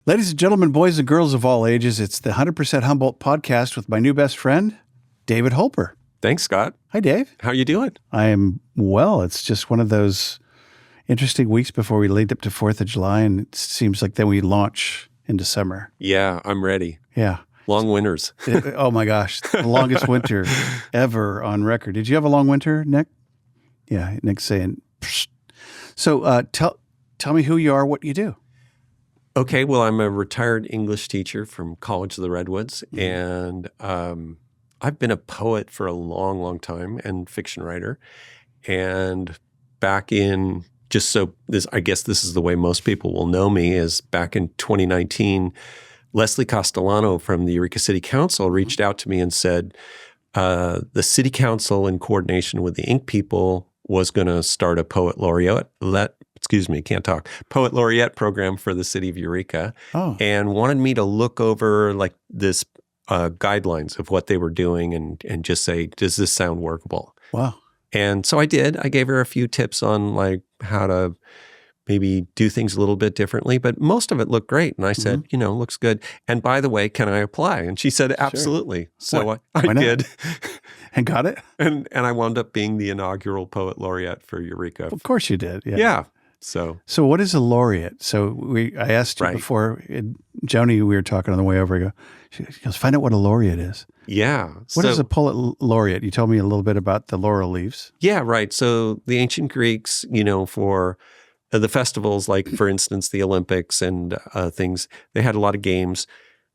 Ladies and gentlemen, boys and girls of all ages, it's the 100% Humboldt podcast with my new best friend, David Holper. Thanks, Scott. Hi, Dave. How you doing? I am well. It's just one of those interesting weeks before we lead up to 4th of July, and it seems like then we launch into summer. Yeah, I'm ready. Yeah. Long winters. Oh, my gosh. The longest winter ever on record. Did you have a long winter, Nick? Yeah, Nick's saying, psst. So tell me who you are, what you do. Okay, well, I'm a retired English teacher from College of the Redwoods, and I've been a poet for a long, long time and fiction writer. And back in I guess this is the way most people will know me, is back in 2019, Leslie Castellano from the Eureka City Council reached out to me and said the City Council, in coordination with the Ink people, was going to start a Poet Laureate program for the city of Eureka, and wanted me to look over like this guidelines of what they were doing and just say, does this sound workable? Wow. And so I did. I gave her a few tips on like how to maybe do things a little bit differently, but most of it looked great. And I said, looks good. And by the way, can I apply? And she said, absolutely. Sure. So I did. And got it? And I wound up being the inaugural Poet Laureate for Eureka. Of course you did. Yeah. So what is a laureate? So I asked you before, Joni, we were talking on the way over, I go, she goes, find out what a laureate is. Yeah. What is a poet laureate? You told me a little bit about the laurel leaves. Yeah, right. So the ancient Greeks, for the festivals, like for instance, the Olympics and things, they had a lot of games.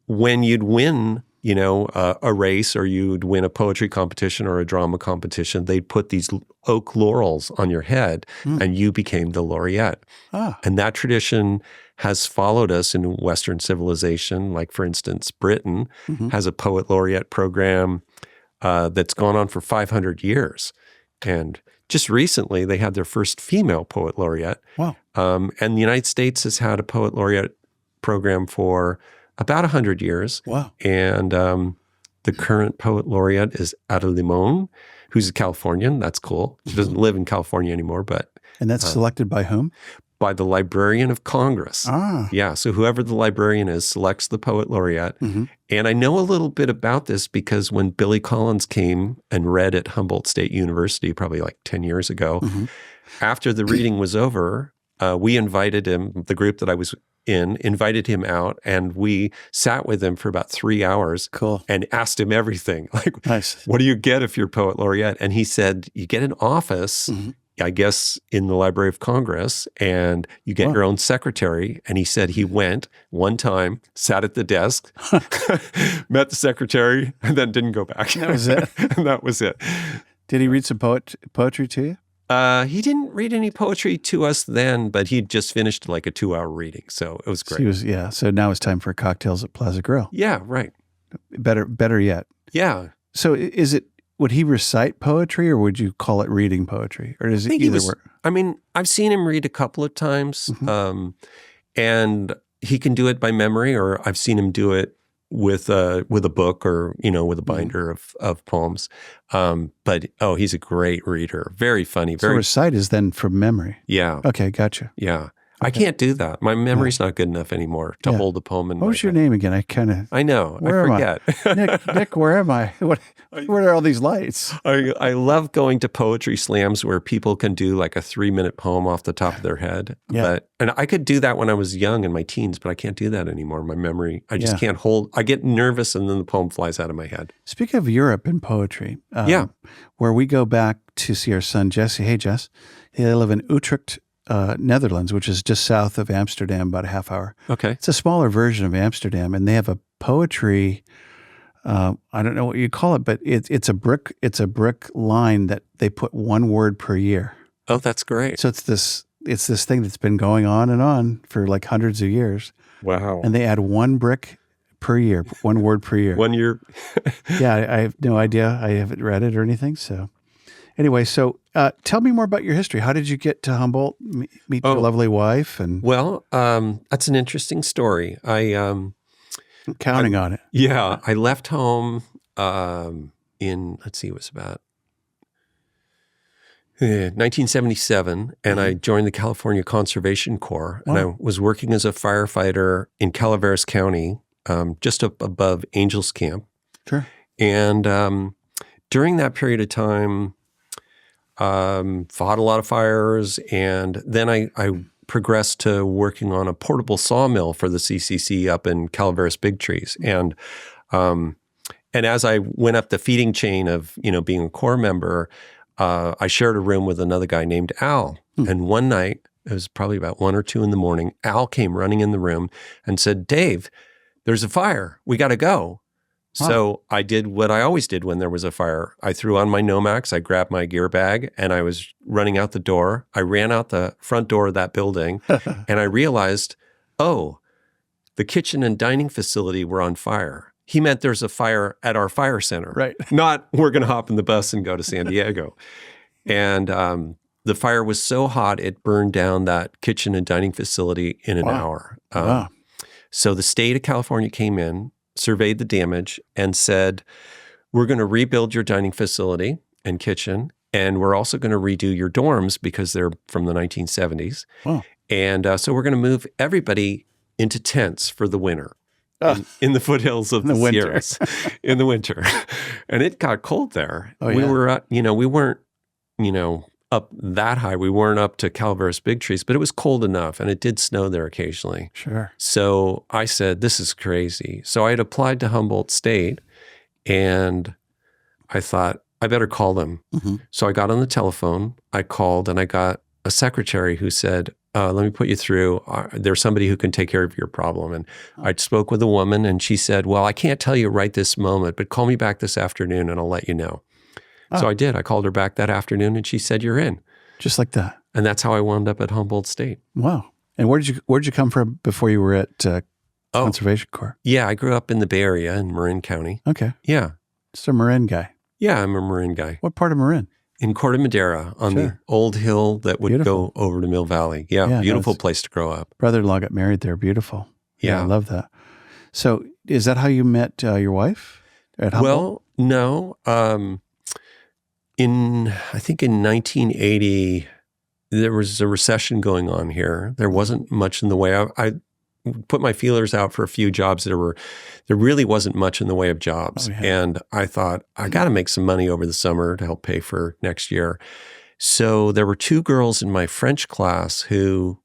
When you'd win, a race, or you'd win a poetry competition or a drama competition, they'd put these oak laurels on your head and you became the laureate. And that tradition has followed us in Western civilization. Like, for instance, Britain has a Poet Laureate program that's gone on for 500 years. And just recently, they had their first female Poet Laureate. Wow. And the United States has had a Poet Laureate program for about 100 years. Wow. And the current Poet Laureate is Ada Limon, who's a Californian. That's cool. She doesn't live in California anymore, but... And that's selected by whom? By the Librarian of Congress. Yeah, so whoever the librarian is selects the Poet Laureate. And I know a little bit about this because when Billy Collins came and read at Humboldt State University, probably like 10 years ago, after the reading was over, we invited him, the group that I was invited him out, and we sat with him for about 3 hours. Cool. And asked him everything. Like, nice. What do you get if you're Poet Laureate? And he said, you get an office, I guess, in the Library of Congress, and you get your own secretary. And he said he went one time, sat at the desk, met the secretary, and then didn't go back. That was it? And that was it. Did he read some poetry to you? He didn't read any poetry to us then, but he'd just finished like a 2-hour reading, so it was great. So now it's time for cocktails at Plaza Grill. Yeah, right. Better yet. Yeah. So would he recite poetry, or would you call it reading poetry? Or does it either work? I mean, I've seen him read a couple of times, and he can do it by memory, or I've seen him do it with a book, or with a binder of poems. But he's a great reader, very funny. So recite is then from memory. Yeah. Okay, gotcha. Yeah. I can't do that. My memory's not good enough anymore to hold a poem in my head. What was your name again? I know. I forget. Nick, where am I? Where are all these lights? I love going to poetry slams where people can do like a 3-minute poem off the top of their head. Yeah. And I could do that when I was young in my teens, but I can't do that anymore. My memory, I just can't hold. I get nervous and then the poem flies out of my head. Speaking of Europe and poetry, where we go back to see our son, Jesse. Hey, Jess. They live in Utrecht, Netherlands, which is just south of Amsterdam, about a half hour. Okay. It's a smaller version of Amsterdam, and they have a poetry, I don't know what you call it, but it's a brick line that they put one word per year. Oh, that's great. So it's this thing that's been going on for like hundreds of years. Wow. And they add one brick per year, one word per year. 1 year. Yeah, I have no idea. I haven't read it or anything, so... Anyway, so tell me more about your history. How did you get to Humboldt, meet your lovely wife? Well, that's an interesting story. I'm counting on it. Yeah, I left home it was about 1977, and I joined the California Conservation Corps, and I was working as a firefighter in Calaveras County, just up above Angels Camp. Sure. And during that period of time, fought a lot of fires, and then I progressed to working on a portable sawmill for the CCC up in Calaveras Big Trees. And as I went up the feeding chain of, being a Corps member, I shared a room with another guy named Al. And one night, it was probably about 1 or 2 in the morning, Al came running in the room and said, "Dave, there's a fire. We got to go." So I did what I always did when there was a fire. I threw on my Nomex, I grabbed my gear bag, and I was running out the door. I ran out the front door of that building, and I realized, the kitchen and dining facility were on fire. He meant there's a fire at our fire center, right? Not we're going to hop in the bus and go to San Diego. And the fire was so hot, it burned down that kitchen and dining facility in an hour. So the state of California came in, surveyed the damage, and said, we're going to rebuild your dining facility and kitchen, and we're also going to redo your dorms because they're from the 1970s. And so we're going to move everybody into tents for the winter in the foothills of the Sierras in the winter. And it got cold there. We were, we weren't, up that high. We weren't up to Calaveras Big Trees, but it was cold enough, and it did snow there occasionally. Sure. So I said, this is crazy. So I had applied to Humboldt State, and I thought, I better call them. So I got on the telephone, I called, and I got a secretary who said, let me put you through. There's somebody who can take care of your problem. And I spoke with a woman, and she said, well, I can't tell you right this moment, but call me back this afternoon, and I'll let you know. So I did. I called her back that afternoon, and she said, you're in. Just like that. And that's how I wound up at Humboldt State. Wow. And where'd you come from before you were at Conservation Corps? Yeah, I grew up in the Bay Area in Marin County. Okay. Yeah. Just a Marin guy. Yeah, I'm a Marin guy. What part of Marin? In Corte Madera on the old hill that would go over to Mill Valley. Yeah, beautiful place to grow up. Brother-in-law got married there. Beautiful. Yeah, I love that. So is that how you met your wife at Humboldt? Well, no. I think in 1980, there was a recession going on here. There wasn't much in the way of, I put my feelers out for a few jobs. There really wasn't much in the way of jobs. And I thought, I got to make some money over the summer to help pay for next year. So there were 2 girls in my French class who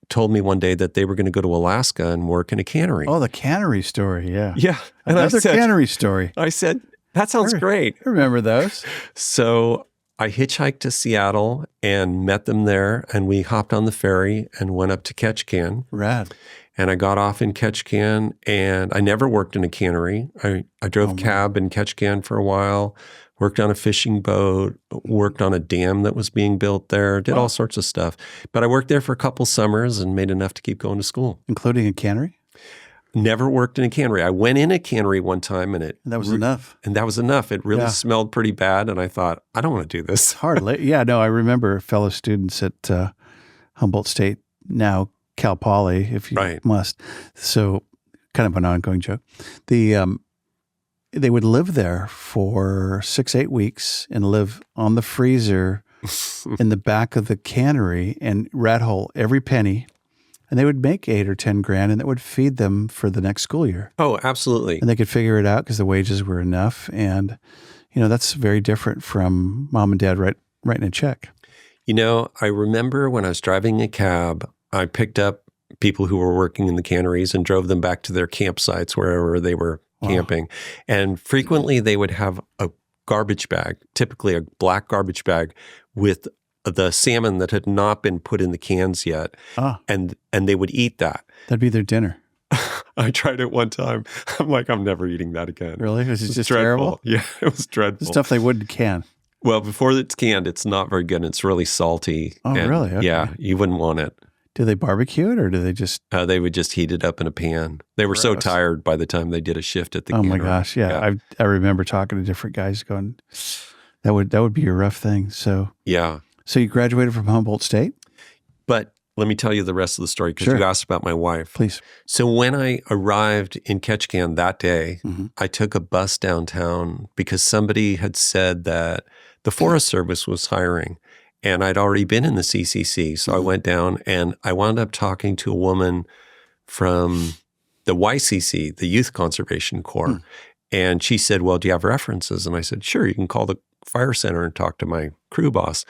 told me one day that they were going to go to Alaska and work in a cannery. Oh, the cannery story. Yeah. Yeah. And Another cannery story. I said, that sounds great. I remember those. So I hitchhiked to Seattle and met them there, and we hopped on the ferry and went up to Ketchikan. Rad. And I got off in Ketchikan, and I never worked in a cannery. I drove cab in Ketchikan for a while, worked on a fishing boat, worked on a dam that was being built there, did all sorts of stuff. But I worked there for a couple summers and made enough to keep going to school. Including a cannery? Never worked in a cannery. I went in a cannery one time, and that was enough. And that was enough. It really smelled pretty bad, and I thought, I don't want to do this. Hardly. Yeah, no, I remember fellow students at Humboldt State, now Cal Poly, if you must. So kind of an ongoing joke. They would live there for 6-8 weeks and live on the freezer in the back of the cannery and rat hole every penny. And they would make $8 or $10 grand, and that would feed them for the next school year. Oh, absolutely. And they could figure it out because the wages were enough. And, that's very different from mom and dad writing a check. I remember when I was driving a cab, I picked up people who were working in the canneries and drove them back to their campsites wherever they were camping. And frequently they would have a garbage bag, typically a black garbage bag with the salmon that had not been put in the cans yet, and they would eat that. That'd be their dinner. I tried it one time. I'm like, I'm never eating that again. Really? Was it just dreadful. Terrible? Yeah, it was dreadful. The stuff they wouldn't can. Well, before it's canned, it's not very good. It's really salty. Oh, really? Okay. Yeah, you wouldn't want it. Do they barbecue it, or do they just? They would just heat it up in a pan. They were so tired by the time they did a shift at the cannery. Oh my gosh, yeah. I remember talking to different guys going, that would be a rough thing. So yeah. So you graduated from Humboldt State? But let me tell you the rest of the story because you asked about my wife. Please. So when I arrived in Ketchikan that day, I took a bus downtown because somebody had said that the Forest Service was hiring. And I'd already been in the CCC. So I went down and I wound up talking to a woman from the YCC, the Youth Conservation Corps. And she said, well, do you have references? And I said, sure, you can call the fire center and talk to my crew boss.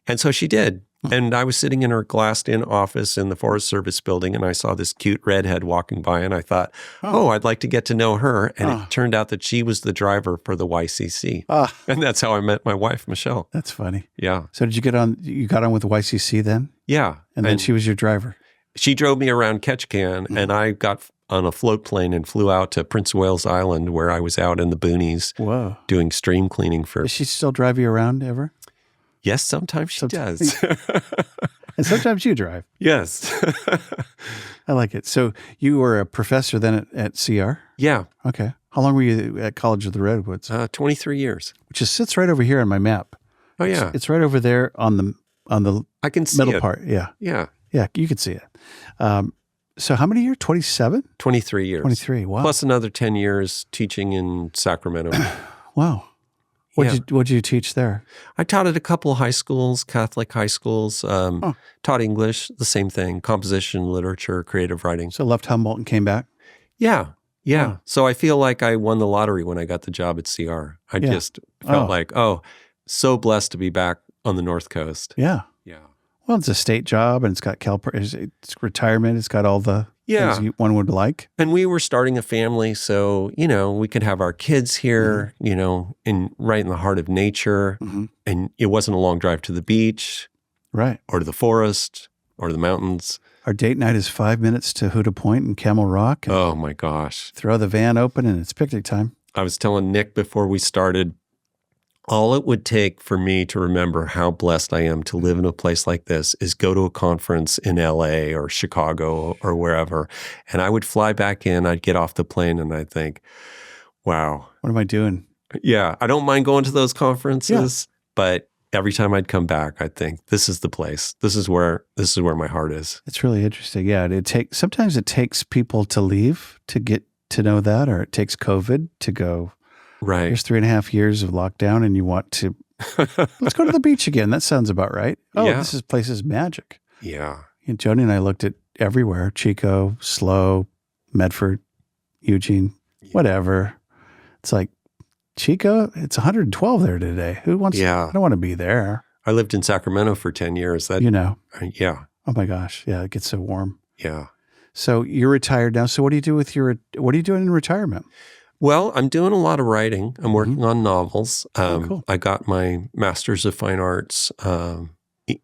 And so she did. And I was sitting in her glassed-in office in the Forest Service building, and I saw this cute redhead walking by, and I thought, I'd like to get to know her. And it turned out that she was the driver for the YCC. And that's how I met my wife, Michelle. That's funny. Yeah. So did you got on with the YCC then? Yeah. And then she was your driver? She drove me around Ketchikan, and I got on a float plane and flew out to Prince of Wales Island, where I was out in the boonies doing stream cleaning for... Does she still drive you around ever? Yes, sometimes she does. And sometimes you drive. Yes. I like it. So you were a professor then at CR? Yeah. Okay. How long were you at College of the Redwoods? 23 years. Which just sits right over here on my map. Oh, yeah. It's right over there on the I can see middle it. part. Yeah. Yeah. Yeah, you can see it. So how many years? 27? 23 years. 23, wow. Plus another 10 years teaching in Sacramento. Wow. What'd you teach there? I taught at a couple of high schools, Catholic high schools, taught English, the same thing, composition, literature, creative writing. So left Humboldt and came back? Yeah. Yeah. So I feel like I won the lottery when I got the job at CR. I just felt like, so blessed to be back on the North Coast. Yeah. Yeah. Well, it's a state job and it's got it's retirement. It's got all the things one would like. And we were starting a family. So, we could have our kids here, right in the heart of nature. And it wasn't a long drive to the beach. Right. Or to the forest or the mountains. Our date night is 5 minutes to Huda Point and Camel Rock. And oh my gosh. Throw the van open and it's picnic time. I was telling Nick before we started, all it would take for me to remember how blessed I am to live in a place like this is go to a conference in LA or Chicago or wherever. And I would fly back in, I'd get off the plane and I'd think, wow. What am I doing? Yeah. I don't mind going to those conferences, but every time I'd come back, I'd think, this is the place. This is where my heart is. It's really interesting. Yeah. Sometimes it takes people to leave to get to know that, or it takes COVID to go, right. Here's 3.5 years of lockdown and you want to, let's go to the beach again. That sounds about right. Oh, this place is magic. Yeah. And Joni and I looked at everywhere, Chico, Slow, Medford, Eugene, whatever. It's like, Chico, it's 112 there today. Who wants, I don't want to be there. I lived in Sacramento for 10 years. Yeah. Oh my gosh. Yeah. It gets so warm. Yeah. So you're retired now. So what do you do what are you doing in retirement? Well, I'm doing a lot of writing. I'm working on novels. Cool. I got my Master's of Fine Arts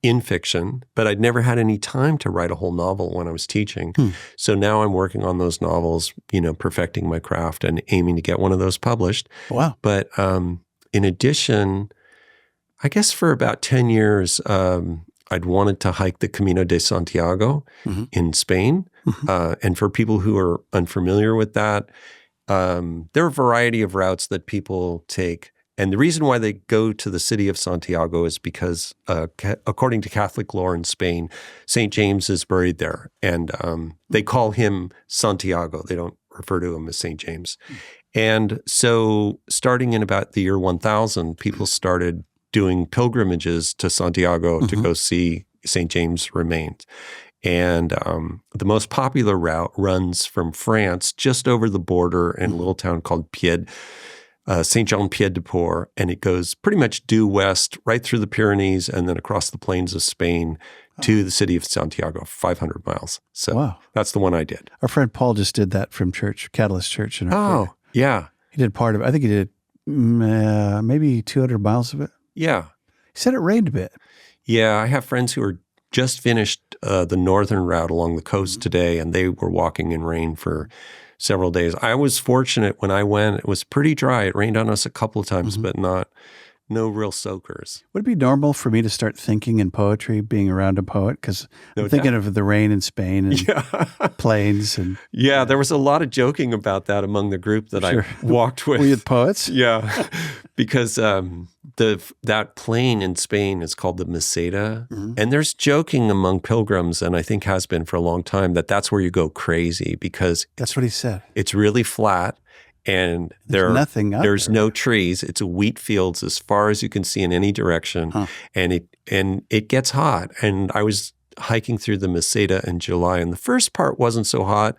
in fiction, but I'd never had any time to write a whole novel when I was teaching. So now I'm working on those novels, perfecting my craft and aiming to get one of those published. Wow. But in addition, I guess for about 10 years, I'd wanted to hike the Camino de Santiago in Spain. And for people who are unfamiliar with that, there are a variety of routes that people take. And the reason why they go to the city of Santiago is because, according to Catholic lore in Spain, St. James is buried there. And they call him Santiago. They don't refer to him as St. James. And so starting in about the year 1000, people started doing pilgrimages to Santiago to go see St. James' remains. And the most popular route runs from France just over the border in a little town called Saint-Jean-Pied-de-Port, and it goes pretty much due west right through the Pyrenees and then across the plains of Spain to the city of Santiago, 500 miles. So that's the one I did. Our friend Paul just did that from Catalyst Church. In yeah. He did part of it. I think he did maybe 200 miles of it. Yeah. He said it rained a bit. Yeah, I have friends who are just finished the northern route along the coast today, and they were walking in rain for several days. I was fortunate when I went. It was pretty dry. It rained on us a couple of times, but no real soakers. Would it be normal for me to start thinking in poetry, being around a poet? Because I'm thinking of the rain in Spain and plains. And there was a lot of joking about that among the group that I walked with. Were you poets? Yeah, because that plain in Spain is called the Meseta, and there's joking among pilgrims, and I think has been for a long time, that's where you go crazy because that's what he said. It's really flat. and there's no trees. It's wheat fields as far as you can see in any direction, and it gets hot. And I was hiking through the Meseta in July, and the first part wasn't so hot,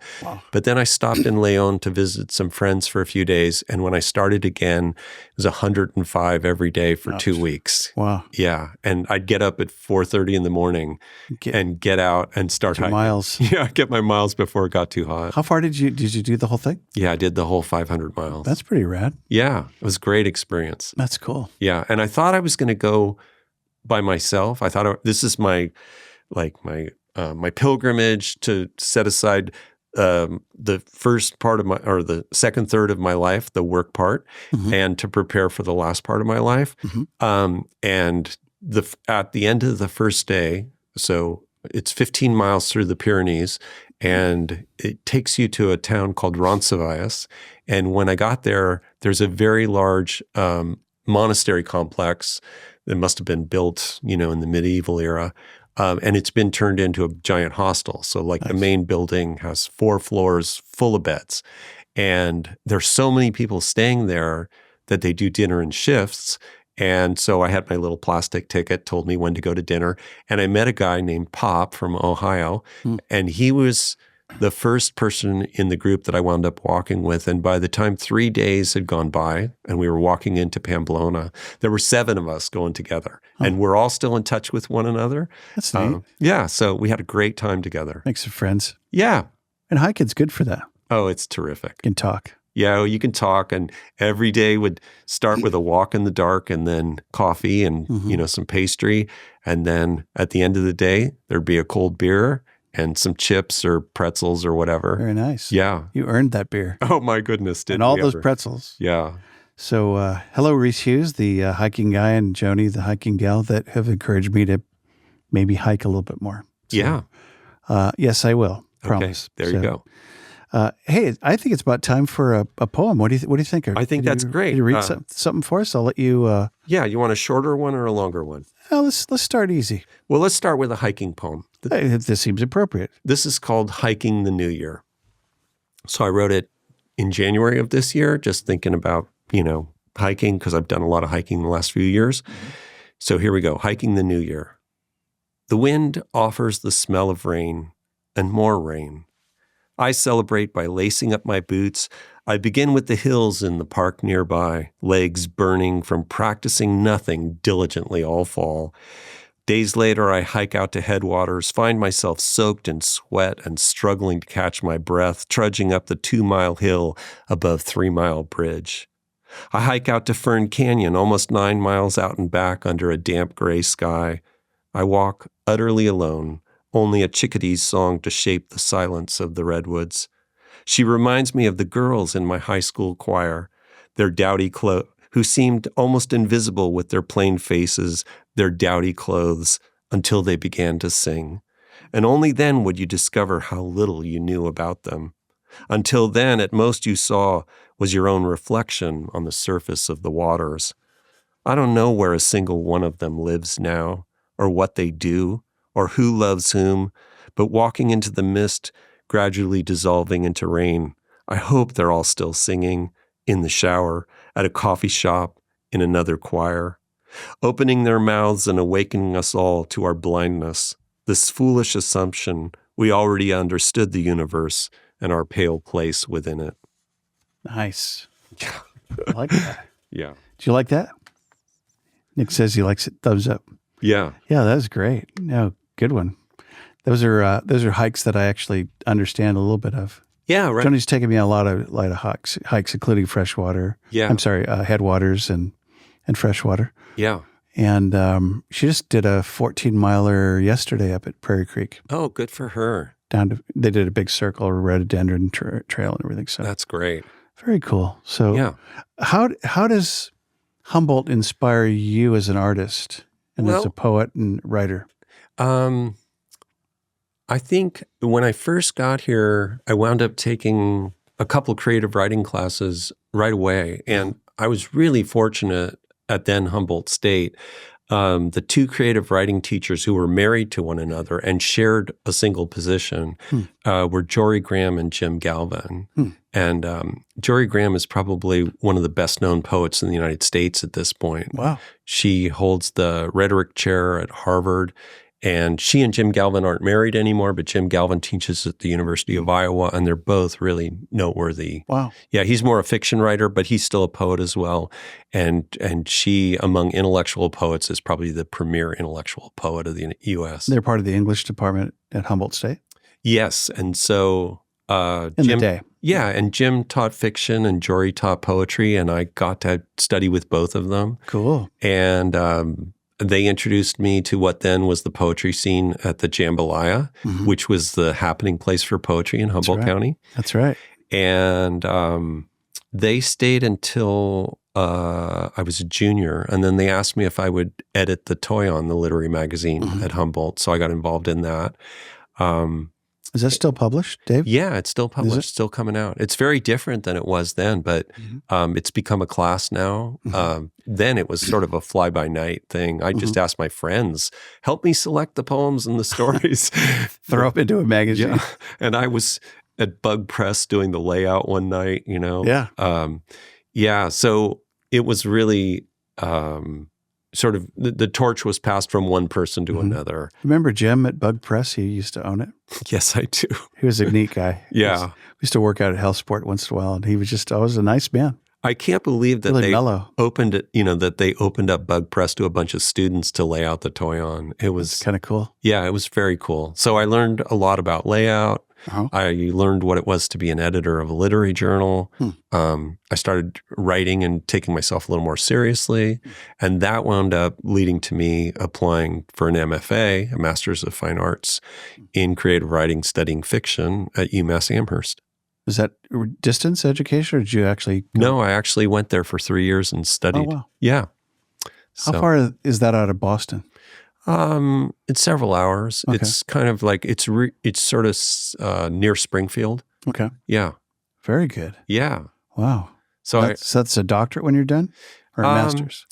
but then I stopped in Leon to visit some friends for a few days, and when I started again, it was 105 every day for 2 weeks. Wow. Yeah, and I'd get up at 4:30 in the morning and get out and start hiking. Miles. Yeah, get my miles before it got too hot. How far did you do the whole thing? Yeah, I did the whole 500 miles. That's pretty rad. Yeah, it was a great experience. That's cool. Yeah, and I thought I was going to go by myself. I thought this is my pilgrimage to set aside the first part of the second third of my life, the work part, and to prepare for the last part of my life. And at the end of the first day, so it's 15 miles through the Pyrenees, and it takes you to a town called Roncesvalles. And when I got there, there's a very large monastery complex that must have been built, in the medieval era. And it's been turned into a giant hostel. So nice. The main building has 4 floors full of beds. And there's so many people staying there that they do dinner in shifts. And so I had my little plastic ticket, told me when to go to dinner. And I met a guy named Pop from Ohio. And he was the first person in the group that I wound up walking with. And by the time 3 days had gone by and we were walking into Pamplona, there were 7 of us going together. And we're all still in touch with one another. That's neat. Yeah, so we had a great time together. Make some friends. Yeah. And hiking's good for that. Oh, it's terrific. You can talk. Yeah, you can talk. And every day would start with a walk in the dark and then coffee and, some pastry. And then at the end of the day, there'd be a cold beer and some chips or pretzels or whatever. Very nice. Yeah. You earned that beer. Oh, my goodness. And all those pretzels. Yeah. So hello, Reese Hughes, the hiking guy, and Joni, the hiking gal, that have encouraged me to maybe hike a little bit more. So, yeah. Yes, I will. Promise. Okay. There you go. Hey, I think it's about time for a poem. What do you think? I think that's great. Can you read something for us? I'll let you. Yeah. You want a shorter one or a longer one? Let's start easy. Well, let's start with a hiking poem. This seems appropriate. This is called Hiking the New Year. So I wrote it in January of this year, just thinking about, hiking, because I've done a lot of hiking the last few years. So here we go. Hiking the New Year. The wind offers the smell of rain and more rain. I celebrate by lacing up my boots. I begin with the hills in the park nearby, legs burning from practicing nothing diligently all fall. Days later, I hike out to headwaters, find myself soaked in sweat and struggling to catch my breath, trudging up the 2-mile hill above 3 Mile Bridge. I hike out to Fern Canyon, almost 9 miles out and back under a damp gray sky. I walk utterly alone, only a chickadee's song to shape the silence of the redwoods. She reminds me of the girls in my high school choir, their dowdy who seemed almost invisible with their plain faces, their dowdy clothes, until they began to sing. And only then would you discover how little you knew about them. Until then, at most you saw was your own reflection on the surface of the waters. I don't know where a single one of them lives now, or what they do, or who loves whom, but walking into the mist, gradually dissolving into rain, I hope they're all still singing, in the shower, at a coffee shop, in another choir, opening their mouths and awakening us all to our blindness, this foolish assumption we already understood the universe and our pale place within it. Nice. I like that. Yeah. Do you like that? Nick says he likes it. Thumbs up. Yeah. Yeah, that was great. No, good one. Those are hikes that I actually understand a little bit of. Yeah, right. Joni's taken me on a lot of hikes, including freshwater. Yeah. I'm sorry, headwaters and freshwater. Yeah. And she just did a 14-miler yesterday up at Prairie Creek. Oh, good for her. They did a big circle, rhododendron trail and everything. So that's great. Very cool. So yeah. How does Humboldt inspire you as an artist and as a poet and writer? I think when I first got here, I wound up taking a couple creative writing classes right away. And I was really fortunate at then Humboldt State. The 2 creative writing teachers who were married to one another and shared a single position were Jory Graham and Jim Galvin. And Jory Graham is probably one of the best-known poets in the United States at this point. Wow. She holds the rhetoric chair at Harvard, and she and Jim Galvin aren't married anymore, but Jim Galvin teaches at the University of Iowa, and they're both really noteworthy. Wow. Yeah, he's more a fiction writer, but he's still a poet as well. And she, among intellectual poets, is probably the premier intellectual poet of the U.S. They're part of the English department at Humboldt State? Yes, and so in Jim, the day. Yeah, and Jim taught fiction and Jory taught poetry, and I got to study with both of them. Cool. And they introduced me to what then was the poetry scene at the Jambalaya, which was the happening place for poetry in Humboldt County. That's right. And they stayed until I was a junior, and then they asked me if I would edit the Toyon, the literary magazine at Humboldt. So I got involved in that. Is that still published, Dave? Yeah, it's still published, still coming out. It's very different than it was then, but it's become a class now. Then it was sort of a fly-by-night thing. I just asked my friends, help me select the poems and the stories. Throw up into a magazine. Yeah. And I was at Bug Press doing the layout one night, Yeah. So it was really sort of the torch was passed from one person to another. Remember Jim at Bug Press? He used to own it. Yes, I do. He was a neat guy. Yeah. We used to work out at Hellsport once in a while, and he was just always a nice man. I can't believe that really they mellow. Opened it, that they opened up Bug Press to a bunch of students to lay out the Toyon. It was kind of cool. Yeah, it was very cool. So I learned a lot about layout. I learned what it was to be an editor of a literary journal. I started writing and taking myself a little more seriously. And that wound up leading to me applying for an MFA, a Master's of Fine Arts, in creative writing, studying fiction at UMass Amherst. Is that distance education, or did you actually go? No, I actually went there for 3 years and studied. Oh, wow. Yeah. How far is that out of Boston? It's several hours. Okay. It's kind of like it's sort of near Springfield. Okay. Yeah. Very good. Yeah. Wow. So that's a doctorate when you're done, or a master's?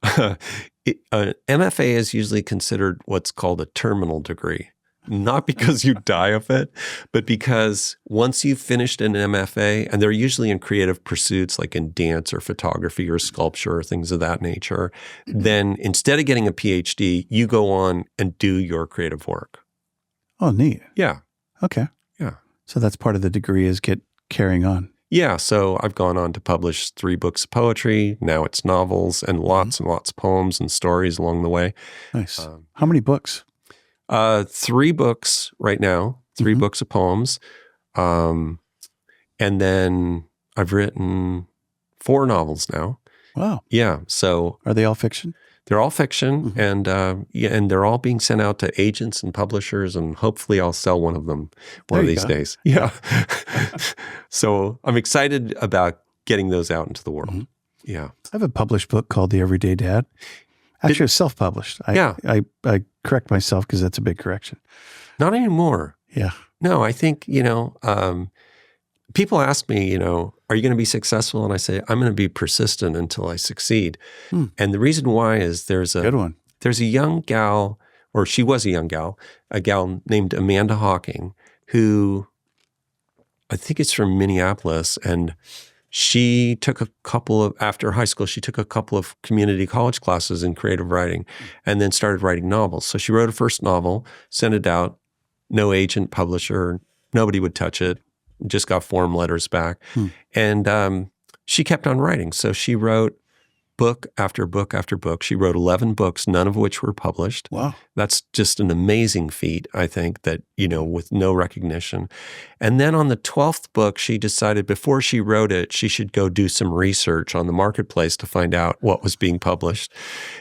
MFA is usually considered what's called a terminal degree. Not because you die of it, but because once you've finished an MFA, and they're usually in creative pursuits like in dance or photography or sculpture or things of that nature, then instead of getting a PhD, you go on and do your creative work. Oh, neat. Yeah. Okay. Yeah. So that's part of the degree is carrying on. Yeah. So I've gone on to publish 3 books of poetry. Now it's novels and lots of poems and stories along the way. Nice. How many books? 3 books right now, 3 books of poems. And then I've written 4 novels now. Wow. Yeah. So are they all fiction? They're all fiction, and and they're all being sent out to agents and publishers, and hopefully I'll sell one of them one of these days. Yeah. So I'm excited about getting those out into the world. Yeah. I have a published book called The Everyday Dad. Actually, it's self-published. I correct myself because that's a big correction. Not anymore. Yeah. No, I think, people ask me, are you going to be successful? And I say, I'm going to be persistent until I succeed. And the reason why is there's a young gal, or she was a gal named Amanda Hawking, who I think it's from Minneapolis, and she took after high school, she took a couple of community college classes in creative writing and then started writing novels. So she wrote a first novel, sent it out, no agent, publisher, nobody would touch it, just got form letters back. And she kept on writing. So she wrote book after book after book. She wrote 11 books, none of which were published. Wow. That's just an amazing feat, I think, that, with no recognition. And then on the 12th book, she decided before she wrote it, she should go do some research on the marketplace to find out what was being published.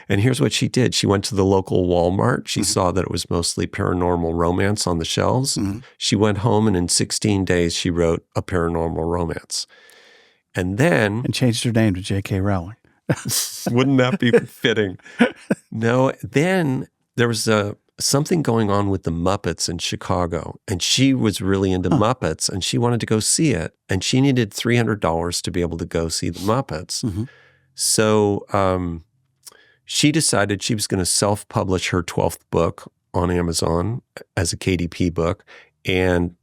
And here's what she did. She went to the local Walmart. She saw that it was mostly paranormal romance on the shelves. She went home, and in 16 days, she wrote a paranormal romance. And then... And changed her name to J.K. Rowling. Wouldn't that be fitting? No. Then there was something going on with the Muppets in Chicago, and she was really into Muppets, and she wanted to go see it, and she needed $300 to be able to go see the Muppets. So she decided she was going to self-publish her 12th book on Amazon as a KDP book, and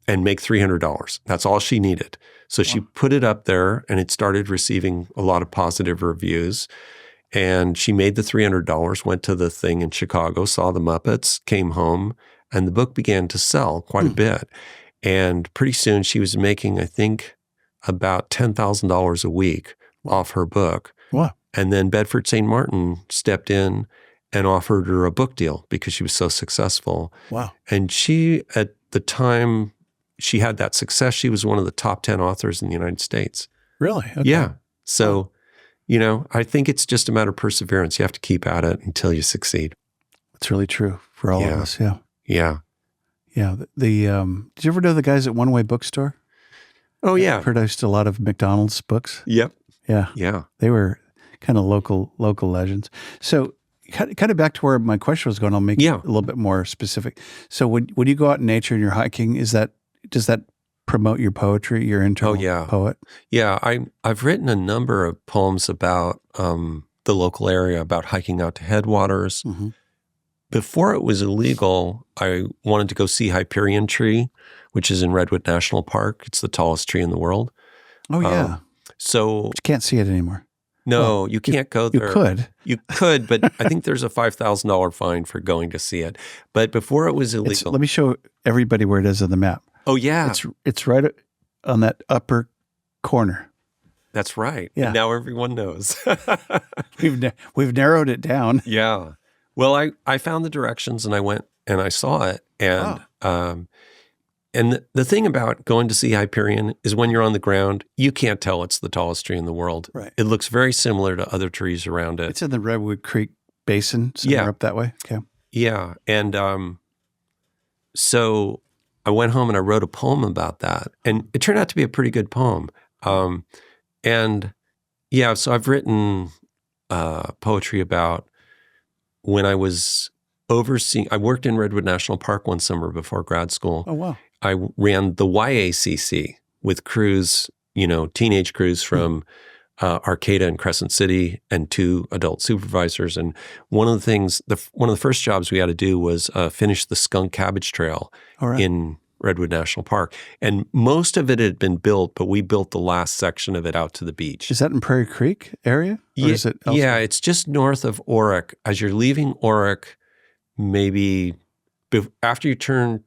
and make $300. That's all she needed. So she put it up there, and it started receiving a lot of positive reviews. And she made the $300, went to the thing in Chicago, saw the Muppets, came home, and the book began to sell quite a bit. And pretty soon she was making, I think, about $10,000 a week off her book. Wow. And then Bedford St. Martin stepped in and offered her a book deal because she was so successful. Wow. And she, at the time she had that success, she was one of the top 10 authors in the United States. Really? Okay. Yeah. So, I think it's just a matter of perseverance. You have to keep at it until you succeed. That's really true for all of us. Yeah. Yeah. Yeah. Did you ever know the guys at One Way Bookstore? Oh, yeah. Produced a lot of McDonald's books. Yep. Yeah. Yeah. They were kind of local legends. So kind of back to where my question was going, I'll make it a little bit more specific. So when you go out in nature and you're hiking, does that promote your poetry, your internal poet? Yeah. I've written a number of poems about the local area, about hiking out to headwaters. Mm-hmm. Before it was illegal, I wanted to go see Hyperion Tree, which is in Redwood National Park. It's the tallest tree in the world. Oh, yeah. So but you can't see it anymore. No, you can't go there. You could, but I think there's a $5,000 fine for going to see it. But before it was illegal. Let me show everybody where it is on the map. Oh, yeah. It's right on that upper corner. That's right. Yeah. And now everyone knows. We've narrowed it down. Yeah. Well, I found the directions and I went and I saw it. And and the thing about going to see Hyperion is when you're on the ground, you can't tell it's the tallest tree in the world. Right. It looks very similar to other trees around it. It's in the Redwood Creek Basin, somewhere up that way. Okay. Yeah. And so I went home and I wrote a poem about that. And it turned out to be a pretty good poem. And yeah, so I've written poetry about when I was I worked in Redwood National Park one summer before grad school. Oh, wow. I ran the YACC with crews, teenage crews from Arcata and Crescent City and 2 adult supervisors. And one of the things, one of the first jobs we had to do was finish the Skunk Cabbage Trail in Redwood National Park. And most of it had been built, but we built the last section of it out to the beach. Is that in Prairie Creek area? Or is it elsewhere? Yeah, it's just north of Oric. As you're leaving Oric, maybe after you turn,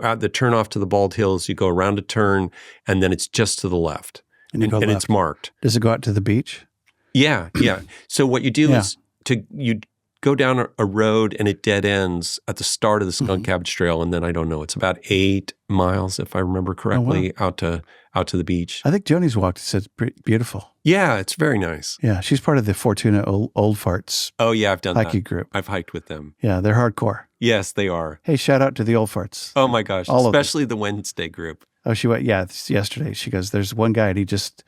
at the turn off to the Bald Hills, you go around a turn, and then it's just to the left. And it's marked. Does it go out to the beach? Yeah, yeah. So what you do is you go down a road, and it dead ends at the start of the Skunk Cabbage Trail, and then I don't know, it's about 8 miles, if I remember correctly, out to the beach. I think Joni's walked. It says beautiful. Yeah, it's very nice. Yeah, she's part of the Fortuna Old Farts. Oh yeah, I've done hiking that. Group. I've hiked with them. Yeah, they're hardcore. Yes, they are. Hey, shout out to the Old Farts. Oh my gosh, especially the Wednesday group. Oh, she went. Yeah, yesterday. She goes, "There's one guy, and he just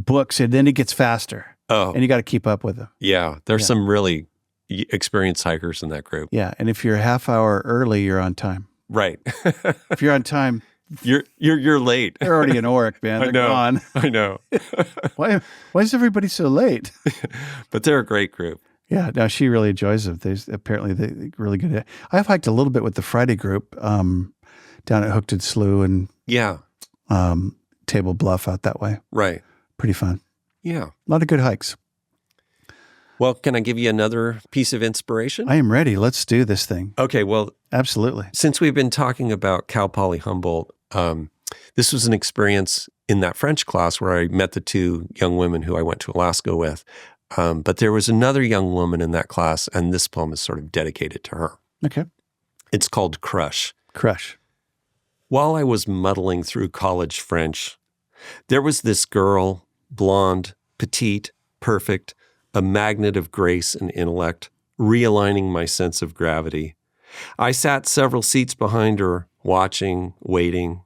books, and then he gets faster. Oh, and you got to keep up with him." Yeah, there's some really experienced hikers in that group. Yeah, and if you're a half hour early, you're on time. Right. If you're on time, you're late. They're already in Oric, man. They're gone. I know. Why is everybody so late? But they're a great group. Yeah, no, she really enjoys them. Apparently they're really good. I've hiked a little bit with the Friday group down at Hooked Slough and Table Bluff out that way. Right. Pretty fun. Yeah. A lot of good hikes. Well, can I give you another piece of inspiration? I am ready. Let's do this thing. Okay, well. Absolutely. Since we've been talking about Cal Poly Humboldt, this was an experience in that French class where I met the 2 young women who I went to Alaska with. But there was another young woman in that class, and this poem is sort of dedicated to her. Okay. It's called Crush. Crush. While I was muddling through college French, there was this girl, blonde, petite, perfect, a magnet of grace and intellect, realigning my sense of gravity. I sat several seats behind her, watching, waiting.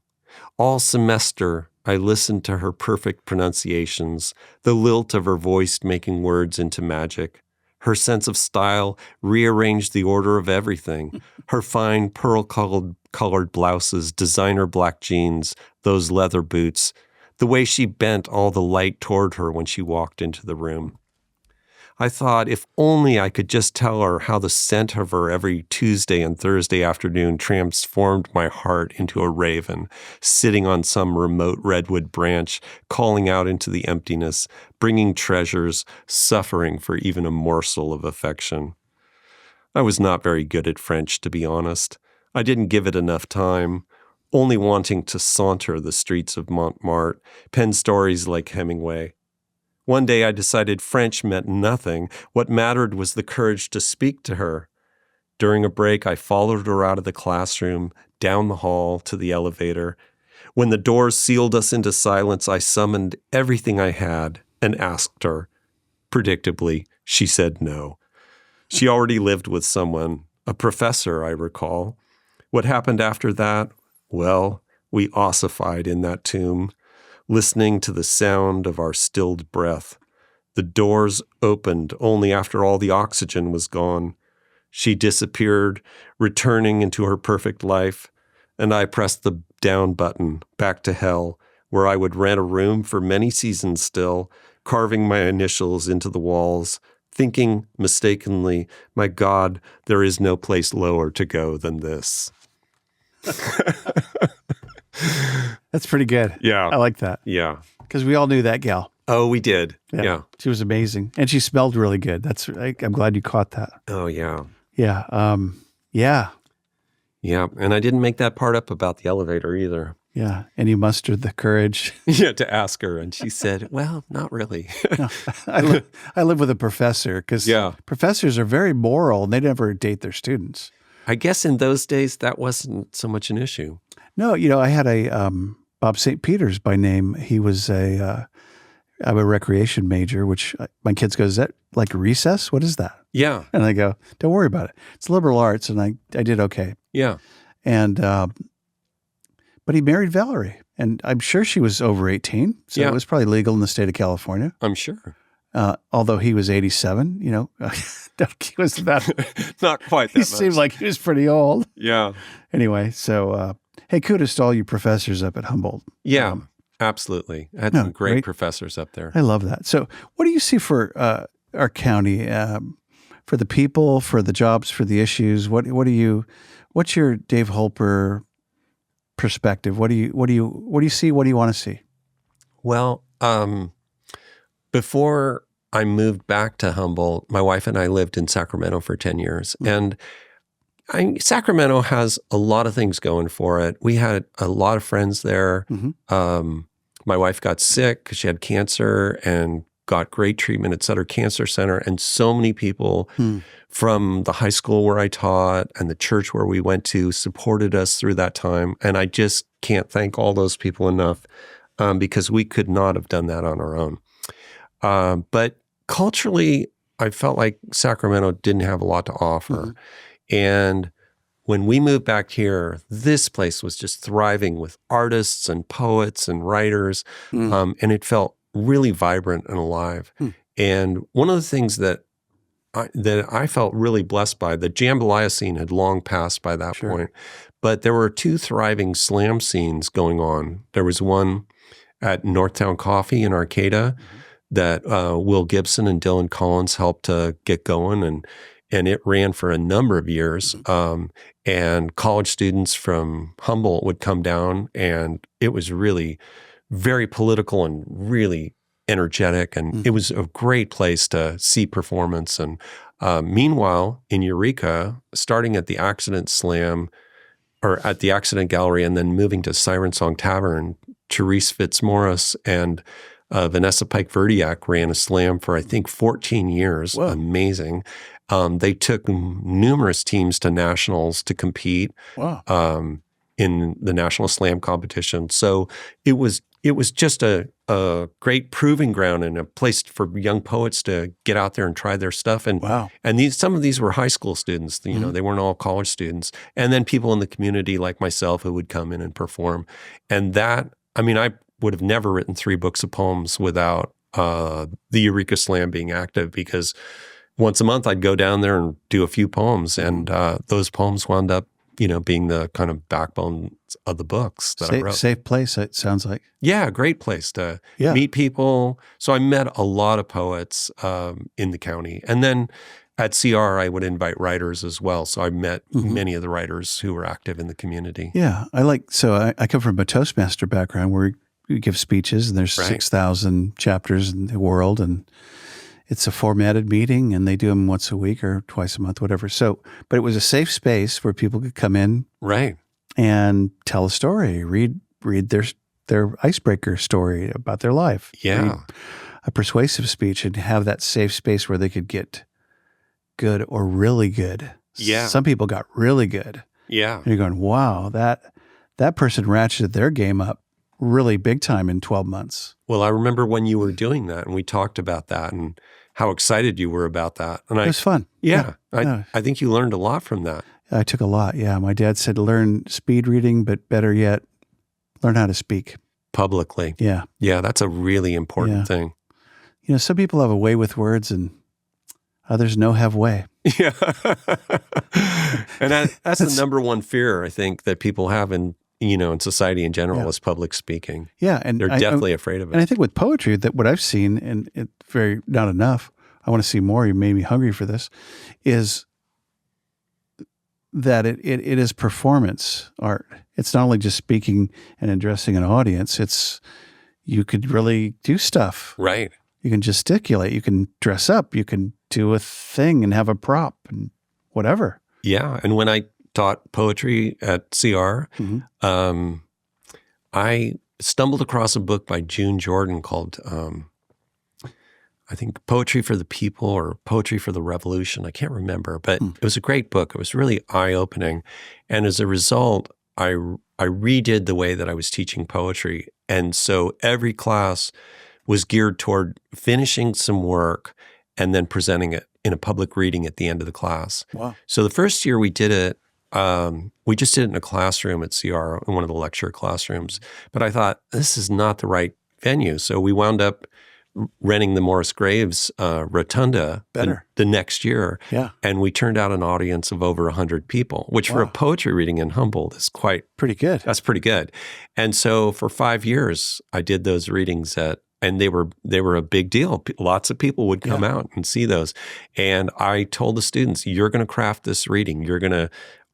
All semester, I listened to her perfect pronunciations, the lilt of her voice making words into magic. Her sense of style rearranged the order of everything. Her fine pearl-colored blouses, designer black jeans, those leather boots, the way she bent all the light toward her when she walked into the room. I thought if only I could just tell her how the scent of her every Tuesday and Thursday afternoon transformed my heart into a raven, sitting on some remote redwood branch, calling out into the emptiness, bringing treasures, suffering for even a morsel of affection. I was not very good at French, to be honest. I didn't give it enough time, only wanting to saunter the streets of Montmartre, pen stories like Hemingway. One day I decided French meant nothing. What mattered was the courage to speak to her. During a break, I followed her out of the classroom, down the hall, to the elevator. When the doors sealed us into silence, I summoned everything I had and asked her. Predictably, she said no. She already lived with someone, a professor, I recall. What happened after that? Well, we ossified in that tomb, listening to the sound of our stilled breath. The doors opened only after all the oxygen was gone. She disappeared, returning into her perfect life, and I pressed the down button, back to hell, where I would rent a room for many seasons still, carving my initials into the walls, thinking mistakenly, my God, there is no place lower to go than this. That's pretty good. Yeah. I like that. Yeah. Because we all knew that gal. Oh, we did. Yeah. She was amazing. And she smelled really good. I'm glad you caught that. Oh, yeah. Yeah. Yeah. Yeah. And I didn't make that part up about the elevator either. Yeah. And you mustered the courage. Yeah, to ask her. And she said, well, not really. No, I live with a professor because professors are very moral and they never date their students. I guess in those days, that wasn't so much an issue. No, I had a Bob St. Peters by name. He was I'm a recreation major, which my kids go, is that like recess? What is that? Yeah. And I go, don't worry about it. It's liberal arts. And I did okay. Yeah. And, but he married Valerie, and I'm sure she was over 18. So it was probably legal in the state of California. I'm sure. Although he was 87, he was that. Not quite that much. He seemed like he was pretty old. Yeah. Anyway, so, hey, kudos to all you professors up at Humboldt. Yeah, absolutely. I had some great professors up there. I love that. So what do you see for our county, for the people, for the jobs, for the issues? What's your Dave Holper perspective? What do you see? What do you want to see? Well, before I moved back to Humboldt, my wife and I lived in Sacramento for 10 years. Mm-hmm. And Sacramento has a lot of things going for it. We had a lot of friends there. Mm-hmm. My wife got sick because she had cancer and got great treatment at Sutter Cancer Center. And so many people from the high school where I taught and the church where we went to supported us through that time. And I just can't thank all those people enough because we could not have done that on our own. But culturally, I felt like Sacramento didn't have a lot to offer. Mm-hmm. And when we moved back here, this place was just thriving with artists and poets and writers. Mm. And it felt really vibrant and alive. Mm. And one of the things that I felt really blessed by, the jambalaya scene had long passed by that point, but there were two thriving slam scenes going on. There was one at Northtown Coffee in Arcata that Will Gibson and Dylan Collins helped to get going, and it ran for a number of years. And college students from Humboldt would come down, and it was really very political and really energetic, and it was a great place to see performance. And meanwhile, in Eureka, starting at the Accident Slam, or at the Accident Gallery, and then moving to Siren Song Tavern, Therese Fitzmaurice and Vanessa Pike-Verdiak ran a slam for, I think, 14 years. Whoa. Amazing. They took numerous teams to nationals to compete in the National Slam competition. So it was just a great proving ground and a place for young poets to get out there and try their stuff. And some of these were high school students. You know, they weren't all college students. And then people in the community like myself who would come in and perform. And that, I mean, I would have never written 3 books of poems without the Eureka Slam being active, because once a month I'd go down there and do a few poems, and those poems wound up being the kind of backbone of the books that I wrote. Safe place, it sounds like. Yeah, great place to meet people. So I met a lot of poets in the county. And then at CR, I would invite writers as well. So I met many of the writers who were active in the community. Yeah, I come from a Toastmaster background where we give speeches, and there's 6,000 chapters in the world, and it's a formatted meeting, and they do them once a week or twice a month, whatever. So, but it was a safe space where people could come in, and tell a story, read their icebreaker story about their life, read a persuasive speech, and have that safe space where they could get good or really good. Yeah, some people got really good. Yeah, and you're going, wow, that person ratcheted their game up really big time in 12 months. Well, I remember when you were doing that, and we talked about that and how excited you were about that. And it was fun. Yeah. I think you learned a lot from that. I took a lot. Yeah. My dad said, learn speed reading, but better yet, learn how to speak. Publicly. Yeah. Yeah. That's a really important thing. Some people have a way with words and others no have way. Yeah. And that's the number one fear, I think, that people have in society in general is public speaking. Yeah. And they're definitely afraid of it. And I think with poetry, that what I've seen, and it's very not enough, I want to see more, you made me hungry for this, is that it is performance art. It's not only just speaking and addressing an audience, you could really do stuff. Right. You can gesticulate, you can dress up, you can do a thing and have a prop and whatever. Yeah. And when I taught poetry at CR, I stumbled across a book by June Jordan called, I think, Poetry for the People or Poetry for the Revolution. I can't remember, but it was a great book. It was really eye-opening. And as a result, I redid the way that I was teaching poetry. And so every class was geared toward finishing some work and then presenting it in a public reading at the end of the class. Wow. So the first year we did it, we just did it in a classroom at CR, in one of the lecture classrooms. But I thought, this is not the right venue. So we wound up renting the Morris Graves Rotunda the next year. Yeah. And we turned out an audience of over 100 people, which for a poetry reading in Humboldt is pretty good. That's pretty good. And so for 5 years, I did those readings and they were a big deal. Lots of people would come out and see those. And I told the students, you're going to craft this reading.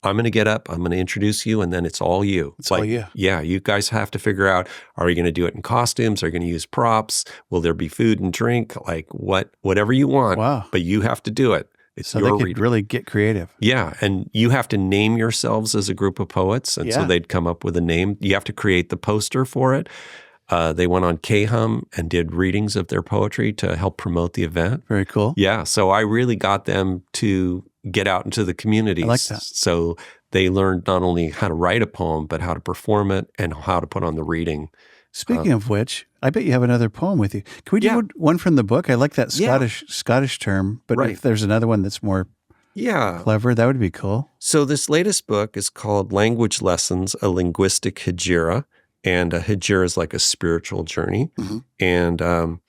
I'm going to get up, I'm going to introduce you, and then it's all you. It's all you. Yeah, you guys have to figure out, are you going to do it in costumes? Are you going to use props? Will there be food and drink? Like whatever you want. Wow. But you have to do it. It's so your they could reading. really get creative. Yeah, and you have to name yourselves as a group of poets, and so they'd come up with a name. You have to create the poster for it. They went on AHum and did readings of their poetry to help promote the event. Very cool. Yeah, so I really got them to get out into the communities. I like that. So they learned not only how to write a poem, but how to perform it and how to put on the reading. Speaking of which, I bet you have another poem with you. Can we do one from the book? I like that Scottish term, but if there's another one that's more clever, that would be cool. So this latest book is called Language Lessons, a Linguistic Hegira. And a hegira is like a spiritual journey. Mm-hmm. And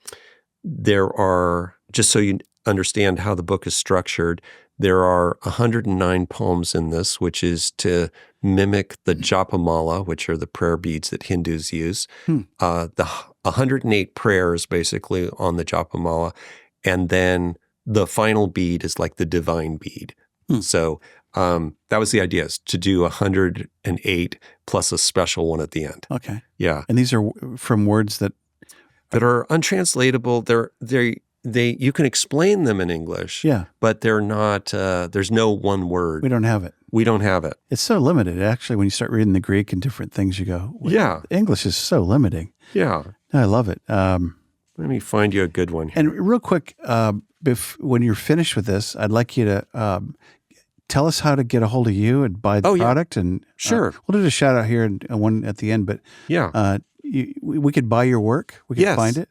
there are, just so you understand how the book is structured, there are 109 poems in this, which is to mimic the japamala, which are the prayer beads that Hindus use. The 108 prayers basically on the japamala. And then the final bead is like the divine bead. So that was the idea, is to do 108 plus a special one at the end. Okay. Yeah. And these are from words that are untranslatable. You can explain them in English. Yeah. But they're not. There's no one word. We don't have it. We don't have it. It's so limited. Actually, when you start reading the Greek and different things, you go, English is so limiting. Yeah. I love it. Let me find you a good one here. And real quick, when you're finished with this, I'd like you to tell us how to get a hold of you and buy the product. And sure, we'll do a shout out here and one at the end. But we could buy your work. We could find it.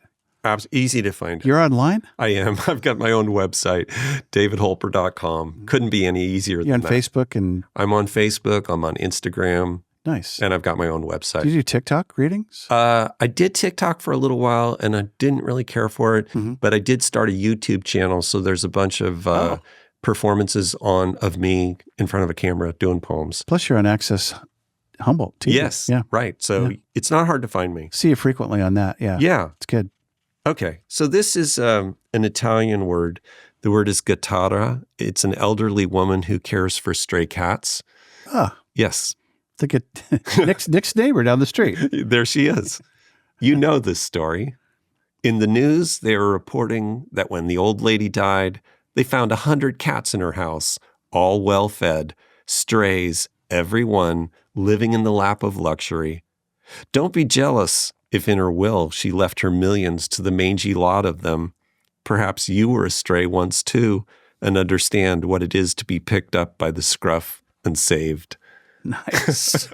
Easy to find. You're online? I am. I've got my own website, davidholper.com. Couldn't be any easier than that. You're on Facebook? And I'm on Facebook. I'm on Instagram. Nice. And I've got my own website. Do you do TikTok readings? I did TikTok for a little while, and I didn't really care for it. Mm-hmm. But I did start a YouTube channel, so there's a bunch of performances of me in front of a camera doing poems. Plus, you're on Access Humboldt too. Yes, yeah, right. So it's not hard to find me. See you frequently on that. Yeah, yeah, it's good. Okay, so this is an Italian word. The word is gattara. It's an elderly woman who cares for stray cats. Ah, yes. It's like Nick's neighbor down the street. There she is. You know this story. In the news, they were reporting that when the old lady died, they found 100 cats in her house, all well-fed, strays, every one, living in the lap of luxury. Don't be jealous if in her will she left her millions to the mangy lot of them. Perhaps you were a stray once too, and understand what it is to be picked up by the scruff and saved. Nice.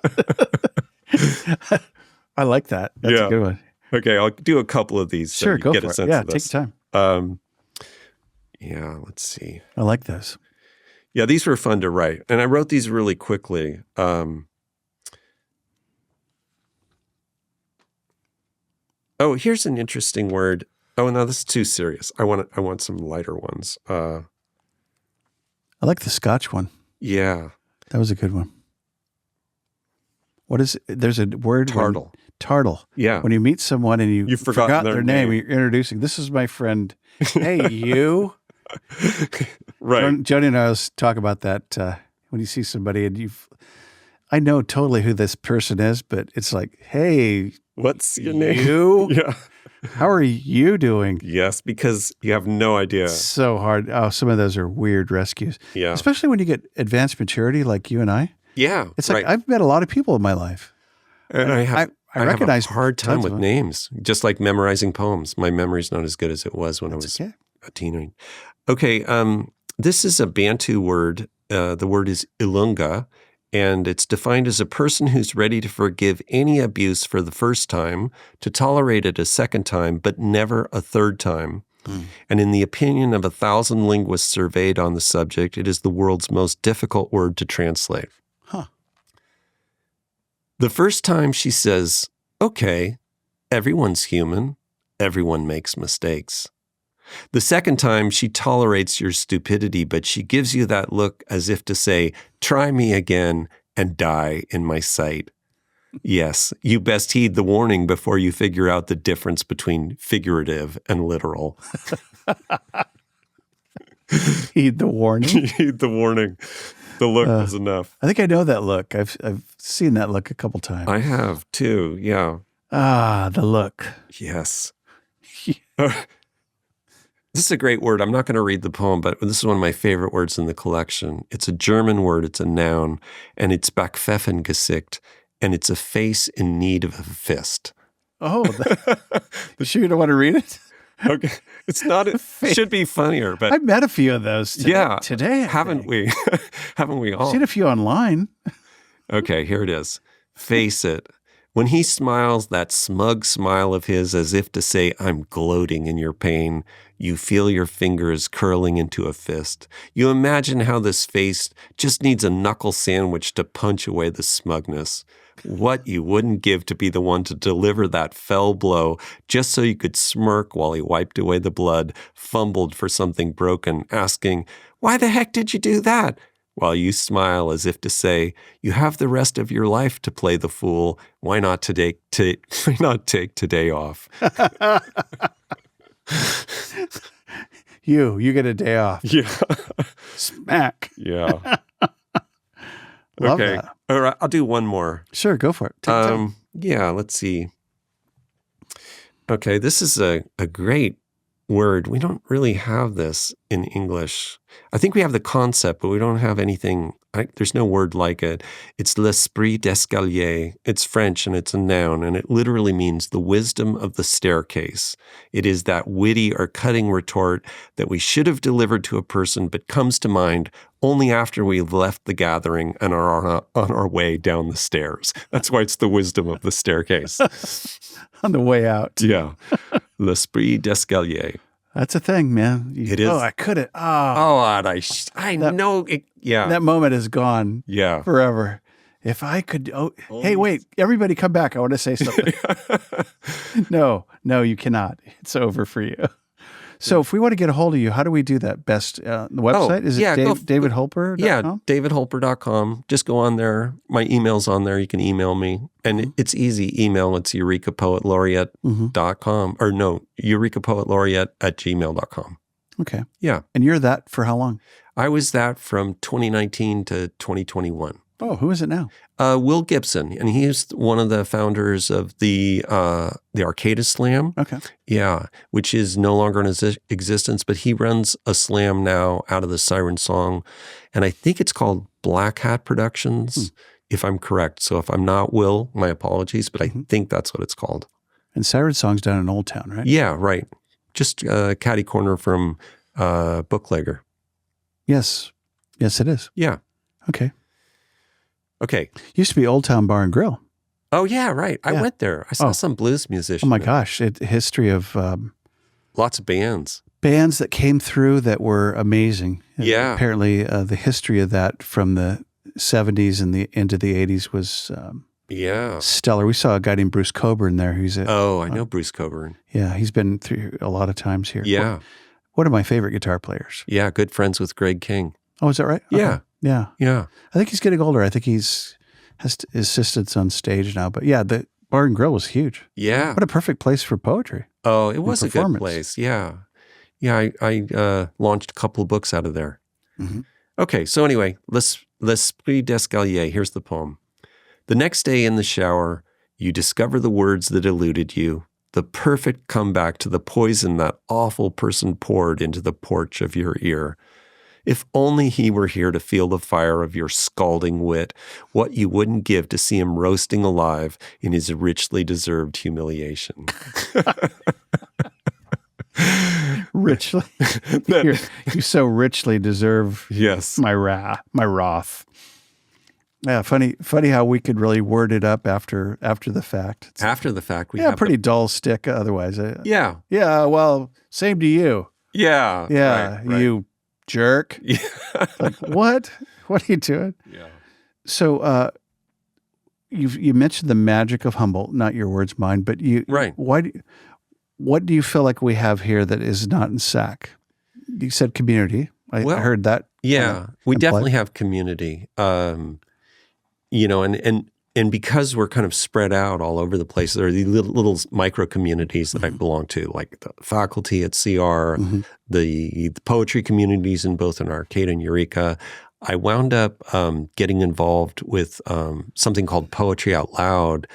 I like that. That's a good one. Okay, I'll do a couple of these. Sure, go get for a it. sense Yeah, of this. take your time. Let's see. I like those. Yeah, these were fun to write. And I wrote these really quickly. Here's an interesting word. Oh, no, this is too serious. I want some lighter ones. I like the Scotch one. Yeah. That was a good one. What is it? There's a word. Tartle. Tartle. Yeah. When you meet someone and you forgot their name, you're introducing, this is my friend. Hey, you. Right. Joni and I always talk about that when you see somebody and I know totally who this person is, but it's like, hey, what's your name? You? Yeah. How are you doing? Yes, because you have no idea. It's so hard. Oh, some of those are weird rescues. Yeah. Especially when you get advanced maturity like you and I. Yeah. It's like I've met a lot of people in my life. And I recognize have a hard time with names, just like memorizing poems. My memory's not as good as it was when I was a teenager. Okay, this is a Bantu word. The word is ilunga, and it's defined as a person who's ready to forgive any abuse for the first time, to tolerate it a second time, but never a third time. And in the opinion of 1,000 linguists surveyed on the subject, it is the world's most difficult word to translate. Huh. The first time she says, okay, everyone's human, everyone makes mistakes. The second time, she tolerates your stupidity, but she gives you that look as if to say, try me again and die in my sight. Yes, you best heed the warning before you figure out the difference between figurative and literal. Heed the warning? Heed the warning. The look is enough. I think I know that look. I've seen that look a couple times. I have too, yeah. Ah, the look. Yes. This is a great word. I'm not going to read the poem, but this is one of my favorite words in the collection. It's a German word. It's a noun, and it's Backpfeffengesicht, and it's a face in need of a fist. Oh, you sure you don't want to read it? Okay. It's not, it should be funnier, but. I've met a few of those today. Haven't we? Haven't we all? I've seen a few online. Okay, here it is. Face it. When he smiles, that smug smile of his as if to say, I'm gloating in your pain, you feel your fingers curling into a fist. You imagine how this face just needs a knuckle sandwich to punch away the smugness. What you wouldn't give to be the one to deliver that fell blow just so you could smirk while he wiped away the blood, fumbled for something broken, asking, why the heck did you do that? While you smile as if to say, you have the rest of your life to play the fool. Why not take today off? You get a day off. Yeah. Smack. Yeah. Love okay. that. All right. I'll do one more. Sure. Go for it. Take time. Yeah. Let's see. Okay. This is a great word. We don't really have this in English. I think we have the concept, but we don't have anything. There's no word like it. It's l'esprit d'escalier. It's French and it's a noun, and it literally means the wisdom of the staircase. It is that witty or cutting retort that we should have delivered to a person, but comes to mind only after we've left the gathering and are on our way down the stairs. That's why it's the wisdom of the staircase. On the way out. Yeah. L'esprit d'escalier. That's a thing, man. It is. Oh, I couldn't. I know. Yeah. That moment is gone. Yeah. Forever. If I could. Oh, hey, wait. Everybody come back. I want to say something. No, you cannot. It's over for you. So if we want to get a hold of you, how do we do that best? The website? Is it davidholper.com? Yeah, davidholper.com. Just go on there. My email's on there. You can email me. And it's easy. Email, it's eurecapoetlaureate.com. Or no, eurecapoetlaureate@gmail.com. Okay. Yeah. And you're that for how long? I was that from 2019 to 2021. Oh, who is it now? Will Gibson, and he's one of the founders of the Arcata Slam. Okay. Yeah, which is no longer in existence, but he runs a slam now out of the Siren Song, and I think it's called Black Hat Productions, if I'm correct. So if I'm not, Will, my apologies, but I think that's what it's called. And Siren Song's down in Old Town, right? Yeah, right. Just catty corner from Booklegger. Yes. Yes, it is. Yeah. Okay. Okay. Used to be Old Town Bar and Grill. Oh, yeah, right. I went there. I saw some blues musicians. Oh, my gosh. History of... lots of bands. Bands that came through that were amazing. Yeah. Apparently, the history of that from the 70s and into the 80s was stellar. We saw a guy named Bruce Coburn there. I know Bruce Coburn. Yeah, he's been through a lot of times here. Yeah. One of my favorite guitar players. Yeah, good friends with Greg King. Oh, is that right? Yeah. Okay. Yeah. Yeah. I think he's getting older. I think has assistants on stage now. But yeah, the Bar and Grill was huge. Yeah. What a perfect place for poetry. Oh, it was a good place. Yeah. Yeah, I launched a couple of books out of there. Mm-hmm. Okay, so anyway, L'Esprit d'Escalier. Here's the poem. The next day in the shower, you discover the words that eluded you, the perfect comeback to the poison that awful person poured into the porch of your ear. If only he were here to feel the fire of your scalding wit, what you wouldn't give to see him roasting alive in his richly deserved humiliation. Richly? You so richly deserve my wrath. Yeah, funny how we could really word it up after the fact. After the fact, we have pretty dull stick otherwise. Yeah. Yeah, well, same to you. Yeah. Yeah, right. You jerk. Yeah. Like, what? What are you doing? Yeah. So you mentioned the magic of Humboldt, not your words, mine, but what do you feel like we have here that is not in SAC? You said community. I heard that. Yeah, we definitely have community. And because we're kind of spread out all over the place, there are these little micro communities that I belong to, like the faculty at CR, the poetry communities in both Arcata and Eureka. I wound up getting involved with something called Poetry Out Loud,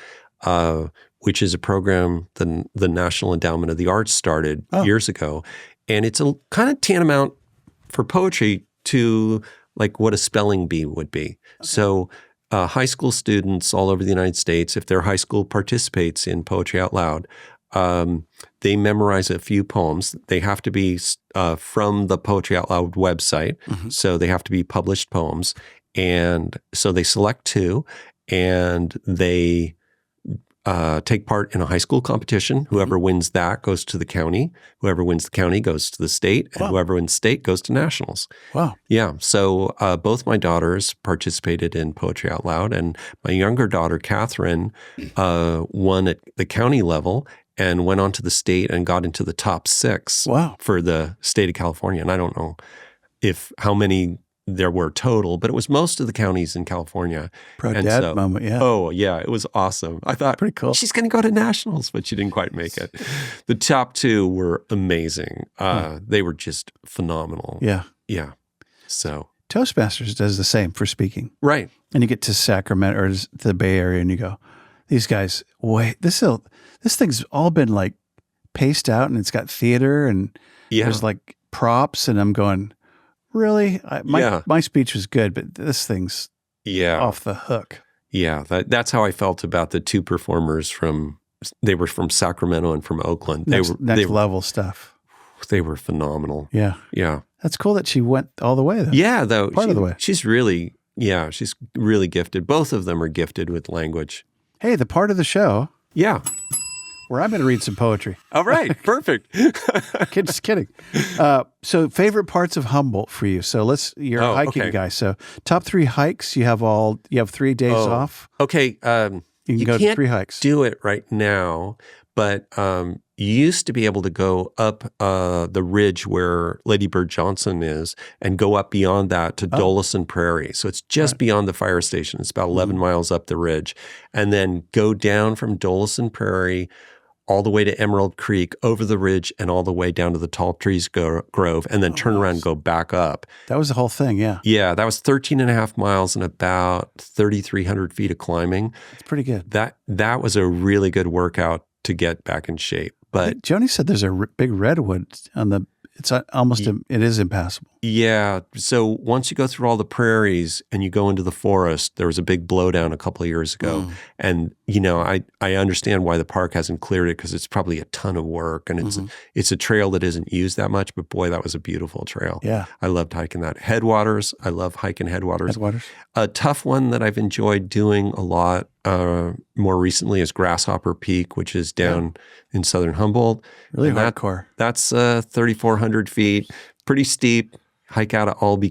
which is a program the National Endowment of the Arts started years ago. And it's a kind of tantamount for poetry to like what a spelling bee would be. Okay. So high school students all over the United States, if their high school participates in Poetry Out Loud, they memorize a few poems. They have to be from the Poetry Out Loud website, so they have to be published poems. And so they select two, and they take part in a high school competition. Whoever wins that goes to the county. Whoever wins the county goes to the state. And whoever wins state goes to nationals. Wow. Yeah. So both my daughters participated in Poetry Out Loud. And my younger daughter, Catherine, won at the county level and went on to the state and got into the top 6 for the state of California. And I don't know how many there were total, but it was most of the counties in California. Proud dad moment, yeah. Oh, yeah, it was awesome. I thought, pretty cool. She's going to go to nationals, but she didn't quite make it. The top 2 were amazing. They were just phenomenal. Yeah. Yeah. So Toastmasters does the same for speaking. Right. And you get to Sacramento or to the Bay Area and you go, these guys, wait, this thing's all been like paced out and it's got theater and there's like props, and I'm going, really? My speech was good, but this thing's off the hook. Yeah, that's how I felt about the 2 performers they were from Sacramento and from Oakland. Next level stuff. They were phenomenal. Yeah. Yeah. That's cool that she went all the way, though. Yeah, though. Part of the way. She's really gifted. Both of them are gifted with language. Hey, the part of the show. Yeah. Where I'm going to read some poetry. All right. Perfect. Just kidding. So favorite parts of Humboldt for you. So you're a hiking guy. So top 3 hikes. You have 3 days off. Okay. You can go to 3 hikes. Do it right now, But you used to be able to go up the ridge where Lady Bird Johnson is and go up beyond that to Dolison Prairie. So it's just beyond the fire station. It's about 11 miles up the ridge. And then go down from Dolison Prairie all the way to Emerald Creek, over the ridge, and all the way down to the Tall Trees Grove, and then turn around and go back up. That was the whole thing, yeah. Yeah, that was 13 and a half miles and about 3,300 feet of climbing. It's pretty good. That was a really good workout to get back in shape. But Joni said there's a big redwood on the, it's almost, it is impassable. Yeah. So once you go through all the prairies and you go into the forest, there was a big blowdown a couple of years ago. And, I understand why the park hasn't cleared it, because it's probably a ton of work, and it's a trail that isn't used that much, but boy, that was a beautiful trail. Yeah. I loved hiking that. Headwaters. I love hiking Headwaters. Headwaters. A tough one that I've enjoyed doing a lot more recently is Grasshopper Peak, which is down in southern Humboldt. Really hardcore. That's 3,400 feet, pretty steep. Hike out of Albee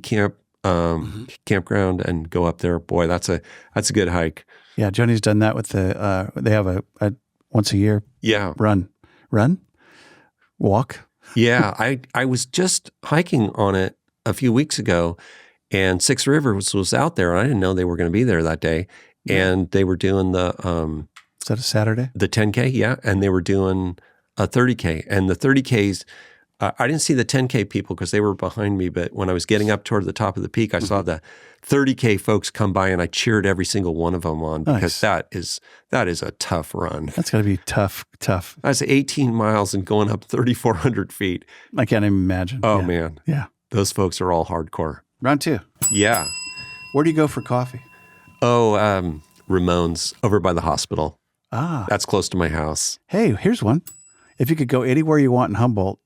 campground and go up there. Boy, that's a good hike. Yeah, Joni's done that with the. They have a once a year. Run, walk. Yeah, I was just hiking on it a few weeks ago, and Six Rivers was out there, and I didn't know they were going to be there that day. And they were doing the. Is that a Saturday? The 10K, yeah, and they were doing a 30K, and the 30Ks. I didn't see the 10K people because they were behind me, but when I was getting up toward the top of the peak, I saw the 30K folks come by, and I cheered every single one of them on, because that is a tough run. That's got to be tough. That's 18 miles and going up 3,400 feet. I can't even imagine. Oh, man. Yeah. Those folks are all hardcore. Round 2. Yeah. Where do you go for coffee? Oh, Ramon's over by the hospital. Ah. That's close to my house. Hey, here's one. If you could go anywhere you want in Humboldt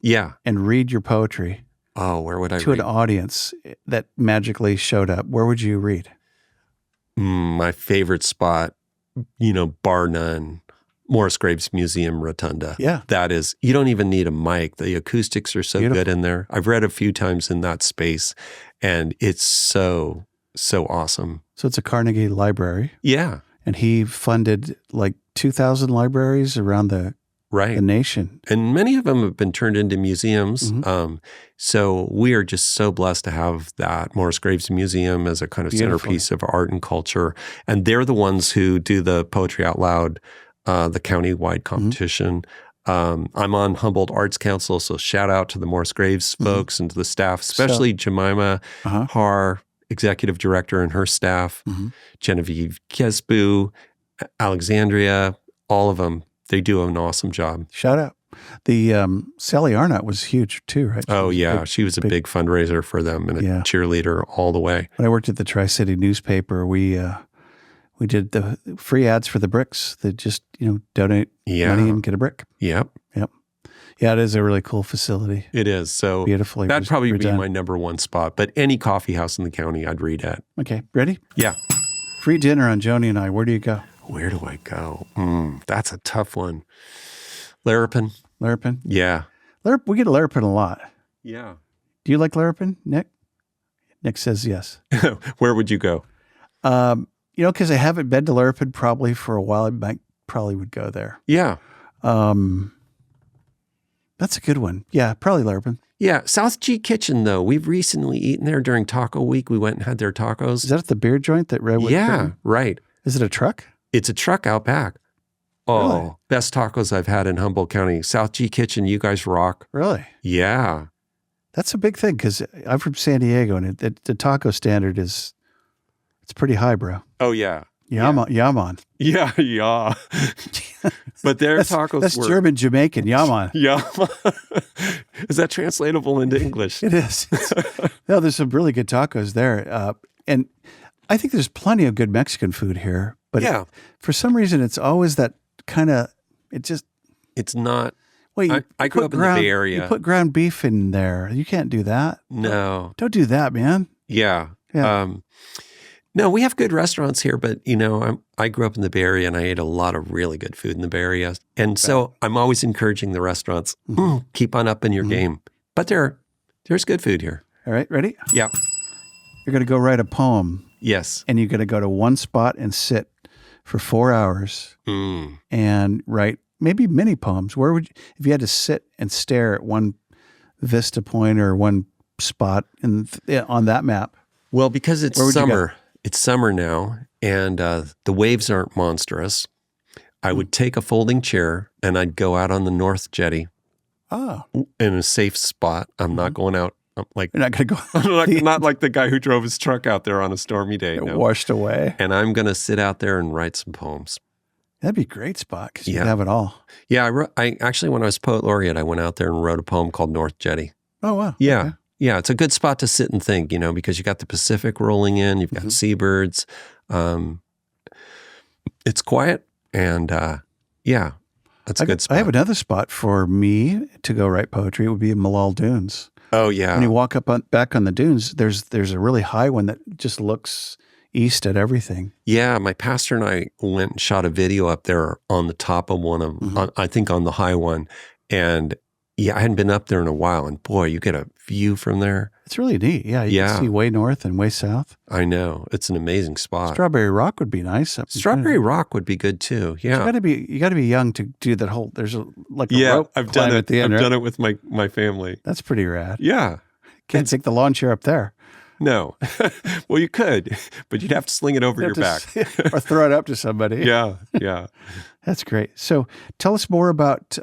and read your poetry where would I read? To an audience that magically showed up, where would you read? My favorite spot, bar none, Morris Graves Museum Rotunda. Yeah. That is, you don't even need a mic. The acoustics are so good in there. I've read a few times in that space, and it's so awesome. So it's a Carnegie library. Yeah. And he funded like 2,000 libraries around the nation. And many of them have been turned into museums. So we are just so blessed to have that Morris Graves Museum as a kind of centerpiece of art and culture. And they're the ones who do the Poetry Out Loud, the county-wide competition. I'm on Humboldt Arts Council, so shout out to the Morris Graves folks and to the staff, especially Jemima Haar, executive director, and her staff, Genevieve Kesbu, Alexandria, all of them. They do an awesome job. Shout out. The Sally Arnott was huge too, right? She was a big fundraiser for them and a cheerleader all the way. When I worked at the Tri-City newspaper, we did the free ads for the bricks. That just donate money and get a brick. Yep. Yeah, it is a really cool facility. It is. So beautifully. That'd probably be my number one spot. But any coffee house in the county, I'd read at. Okay, ready? Yeah. Free dinner on Joni and I. Where do you go? Where do I go? That's a tough one. Larrapin. Yeah. We get Larrapin a lot. Yeah. Do you like Larrapin, Nick? Nick says yes. Where would you go? Because I haven't been to Larrapin probably for a while. I probably would go there. Yeah. That's a good one. Yeah, probably Larrapin. Yeah. South G Kitchen, though. We've recently eaten there during Taco Week. We went and had their tacos. Is that at the beer joint that Redwood? Yeah, right. Is it a truck? It's a truck out back. Oh, really? Best tacos I've had in Humboldt County. South G Kitchen, you guys rock. Really? Yeah. That's a big thing because I'm from San Diego, and the taco standard it's pretty high, bro. Oh, yeah. Yaman. Yeah. But their tacos that's German Jamaican, Yaman. Yaman. Is that translatable into English? It is. There's some really good tacos there. And I think there's plenty of good Mexican food here. But for some reason, it's always that kind of, it's not. Well, I grew up in the Bay Area. You put ground beef in there. You can't do that. No. Don't do that, man. Yeah. No, we have good restaurants here, but, I grew up in the Bay Area and I ate a lot of really good food in the Bay Area. And so I'm always encouraging the restaurants, keep on up in your game. But there's good food here. All right, ready? Yeah. You're going to go write a poem. Yes. And you're going to go to one spot and sit for 4 hours and write maybe mini poems. Where would you, if you had to sit and stare at one vista point or one spot on that map? Well, because it's summer. It's summer now, and the waves aren't monstrous. I would take a folding chair, and I'd go out on the North Jetty in a safe spot. I'm not going out. You're not going to go. I'm not like the guy who drove his truck out there on a stormy day. No. Washed away. And I'm going to sit out there and write some poems. That'd be a great spot because you'd have it all. Yeah, I actually, when I was Poet Laureate, I went out there and wrote a poem called North Jetty. Oh, wow. Yeah. Okay. Yeah, it's a good spot to sit and think, because you got the Pacific rolling in, you've got seabirds. It's quiet, and that's a good spot. I have another spot for me to go write poetry. It would be in Malal Dunes. Oh, yeah. When you walk back on the dunes, there's a really high one that just looks east at everything. Yeah, my pastor and I went and shot a video up there on the top of one of, I think on the high one. And yeah, I hadn't been up there in a while. And boy, you get a view from there. It's really neat. Yeah, you can see way north and way south. I know. It's an amazing spot. Strawberry Rock would be nice. Strawberry Rock would be good too. Yeah. You got to be young to do that whole, there's a rope I've done it. at the end, I've done it with my family. That's pretty rad. Yeah. Can't take the lawn chair up there. No. Well, you could, but you'd have to sling it over your back. Or throw it up to somebody. Yeah. That's great. So tell us more about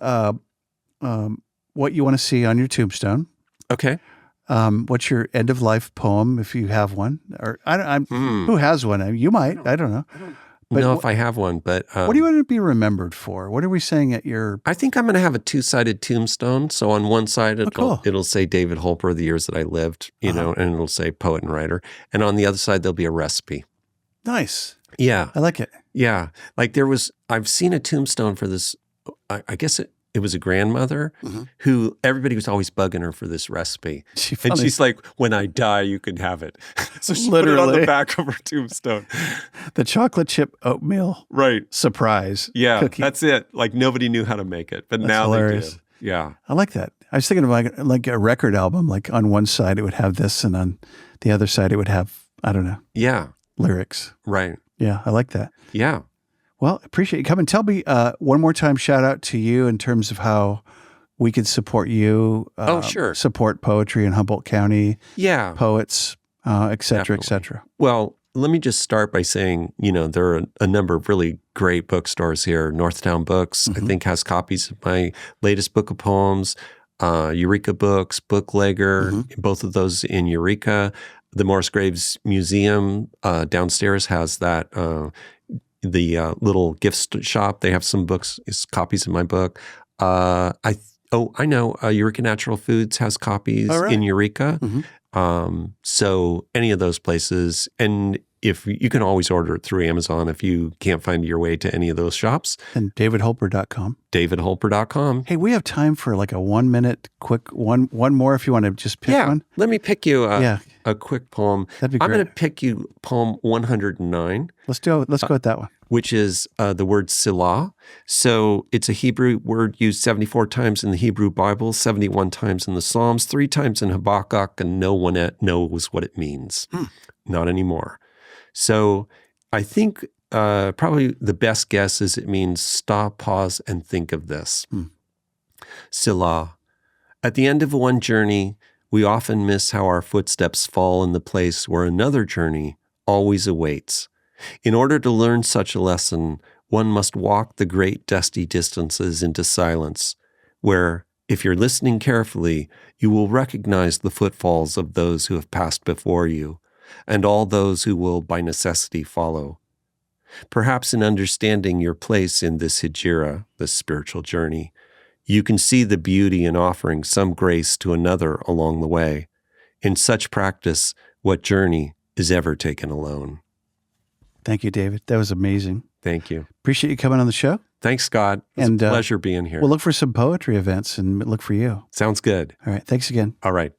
what you want to see on your tombstone. Okay. What's your end of life poem, if you have one? Or who has one? You might. I don't know. But if I have one, but what do you want to be remembered for? What are we saying at your? I think I'm going to have a 2-sided tombstone. So on one side, it'll say David Holper, the years that I lived, and it'll say poet and writer. And on the other side, there'll be a recipe. Nice. Yeah, I like it. Yeah, like I've seen a tombstone for this. I guess it was a grandmother who everybody was always bugging her for this recipe. And she's like, when I die, you can have it. So she put it on the back of her tombstone. The chocolate chip oatmeal surprise cookie. That's it. Like nobody knew how to make it, but now hilarious. They do. Yeah. I like that. I was thinking of like a record album, like on one side it would have this and on the other side it would have, I don't know. Yeah. Lyrics. Right. Yeah, I like that. Yeah. Well, appreciate you coming. Tell me one more time, shout out to you in terms of how we could support you. Sure. Support poetry in Humboldt County. Yeah. Poets, et cetera, et cetera. Well, let me just start by saying, there are a number of really great bookstores here. Northtown Books, I think, has copies of my latest book of poems. Eureka Books, Booklegger, both of those in Eureka. The Morris Graves Museum downstairs has that. The little gift shop, they have some books, copies of my book. I know. Eureka Natural Foods has copies in Eureka. So any of those places, and if you can always order it through Amazon if you can't find your way to any of those shops. And davidholper.com. davidholper.com. Hey, we have time for like a 1 minute quick one more if you want to just pick one. Let me pick you a quick poem. That'd be great. I'm going to pick you poem 109. Let's go with that one. Which is the word Silah. So it's a Hebrew word used 74 times in the Hebrew Bible, 71 times in the Psalms, 3 times in Habakkuk, and no one knows what it means. Not anymore. So I think probably the best guess is it means stop, pause, and think of this. Silah. At the end of one journey, we often miss how our footsteps fall in the place where another journey always awaits. In order to learn such a lesson, one must walk the great dusty distances into silence, where, if you're listening carefully, you will recognize the footfalls of those who have passed before you, and all those who will by necessity follow. Perhaps in understanding your place in this hijira, this spiritual journey, you can see the beauty in offering some grace to another along the way. In such practice, what journey is ever taken alone? Thank you, David. That was amazing. Thank you. Appreciate you coming on the show. Thanks, Scott. It's a pleasure being here. We'll look for some poetry events and look for you. Sounds good. All right. Thanks again. All right.